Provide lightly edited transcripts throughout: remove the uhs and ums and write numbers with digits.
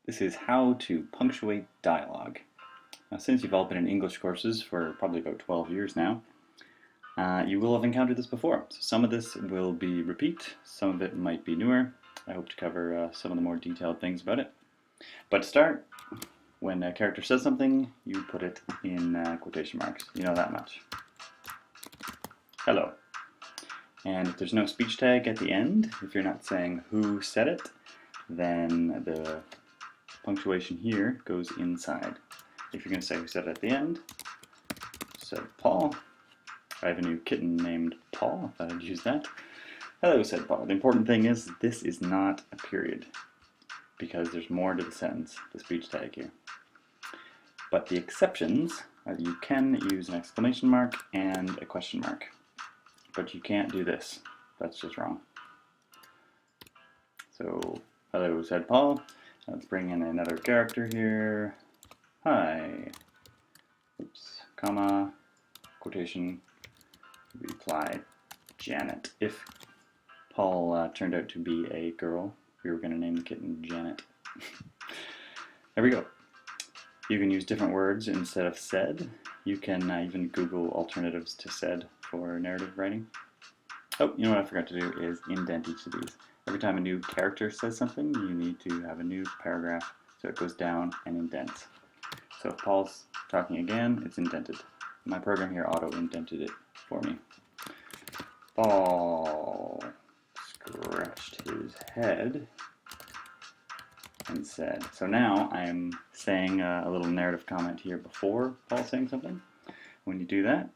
This is how to punctuate dialogue. Now, since you've all been in English courses for probably about 12 years now, you will have encountered this before. So some of this will be repeat, some of it might be newer. I hope to cover some of the more detailed things about it. But to start, when a character says something, you put it in quotation marks. You know that much. Hello. And if there's no speech tag at the end, if you're not saying who said it, then the punctuation here goes inside. If you're going to say who said it at the end, said Paul. I have a new kitten named Paul, I thought I'd use that. Hello, said Paul. The important thing is this is not a period, because there's more to the sentence, the speech tag here. But the exceptions are that you can use an exclamation mark and a question mark. But you can't do this. That's just wrong. So, hello, said Paul. Let's bring in another character here. Hi. Oops, comma, quotation, reply, Janet. If Paul turned out to be a girl, we were going to name the kitten Janet. There we go. You can use different words instead of said. You can even Google alternatives to said for narrative writing. Oh, you know what I forgot to do is indent each of these. Every time a new character says something, you need to have a new paragraph so it goes down and indents. So if Paul's talking again, it's indented. My program here auto-indented it for me. Paul scratched his head and said. So now I'm saying a little narrative comment here before Paul saying something. When you do that,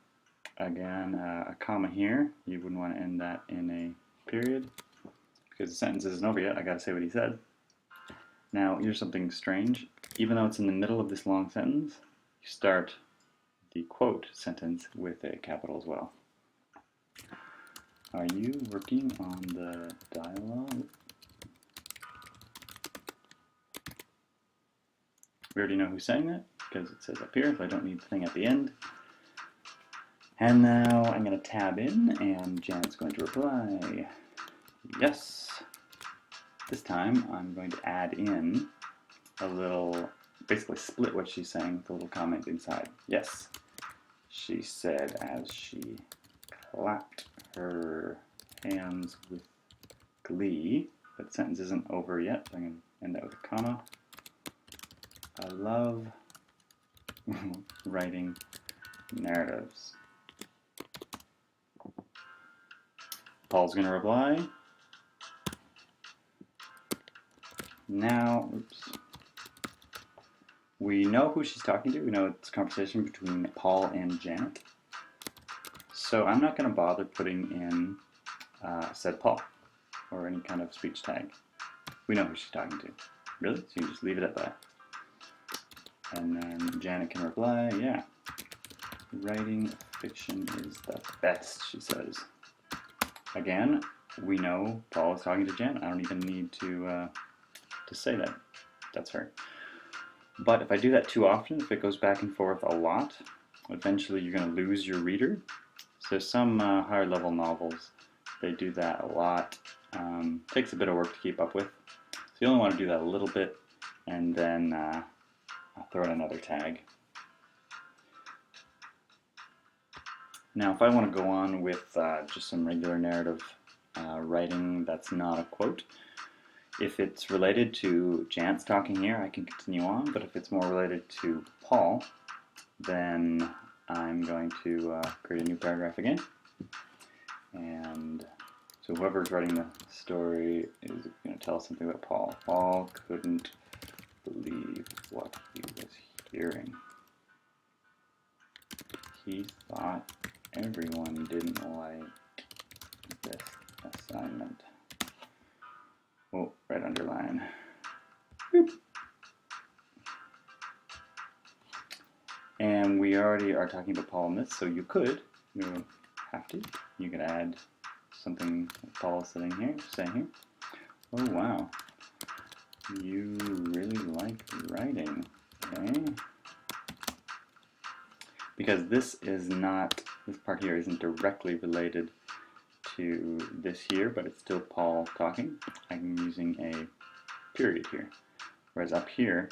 again, a comma here, you wouldn't want to end that in a period because the sentence isn't over yet. I gotta say what he said. Now, here's something strange. Even though it's in the middle of this long sentence, you start the quote sentence with a capital as well. Are you working on the dialogue? We already know who's saying that because it says up here, so I don't need the thing at the end. And now I'm going to tab in, and Janet's going to reply, yes. This time I'm going to add in a little, basically split what she's saying with a little comment inside. Yes, she said as she clapped her hands with glee. That sentence isn't over yet, so I'm going to end that with a comma. I love writing narratives. Paul's going to reply. Now, oops. We know who she's talking to. We know it's a conversation between Paul and Janet. So I'm not going to bother putting in said Paul or any kind of speech tag. We know who she's talking to. Really? So you just leave it at that. And then Janet can reply, yeah. Writing fiction is the best, she says. Again, we know Paul is talking to Janet. I don't even need to say that. That's her. But if I do that too often, if it goes back and forth a lot, eventually you're going to lose your reader. So some higher level novels, they do that a lot. Takes a bit of work to keep up with. So you only want to do that a little bit, and then I'll throw in another tag. Now if I want to go on with just some regular narrative writing that's not a quote, if it's related to Janet's talking here, I can continue on, but if it's more related to Paul, then I'm going to create a new paragraph again. And so whoever's writing the story is going to tell us something about Paul. Paul couldn't believe what he was hearing. He thought everyone didn't like this assignment. Oh, right underline. Boop. And we already are talking about Paul in this, so you don't have to, you could add something that Paul is saying here. Oh wow, you really like writing, okay? Because this part here isn't directly related to this here, but it's still Paul talking. I'm using a period here. Whereas up here,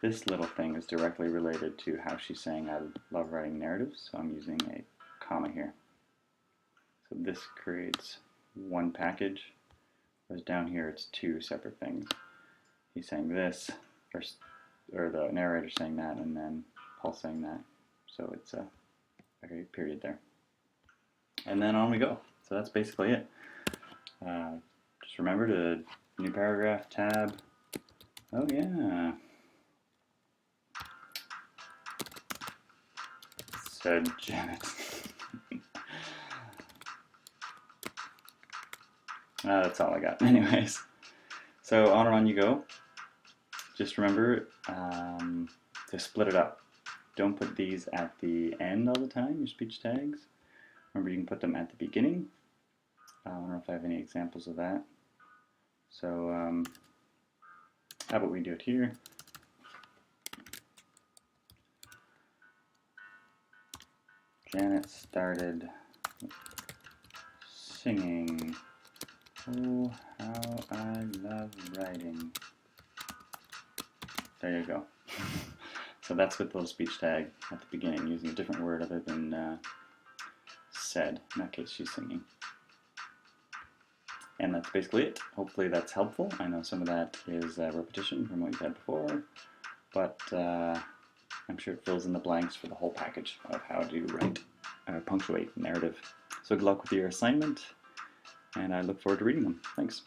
this little thing is directly related to how she's saying I love writing narratives, so I'm using a comma here. So this creates one package, whereas down here it's two separate things. He's saying this, or the narrator saying that, and then Paul saying that. So it's a period there. And then on we go. So that's basically it. Just remember to new paragraph, tab. Oh yeah. Said Janet. That's all I got. Anyways, so on you go. Just remember to split it up. Don't put these at the end all the time, your speech tags. Remember, you can put them at the beginning. I don't know if I have any examples of that. So how about we do it here? Janet started singing, "Oh, how I love writing." There you go. So that's with the little speech tag at the beginning, using a different word other than said. In that case, she's singing. And that's basically it. Hopefully that's helpful. I know some of that is repetition from what you've had before, but I'm sure it fills in the blanks for the whole package of how to write punctuate narrative. So good luck with your assignment, and I look forward to reading them. Thanks.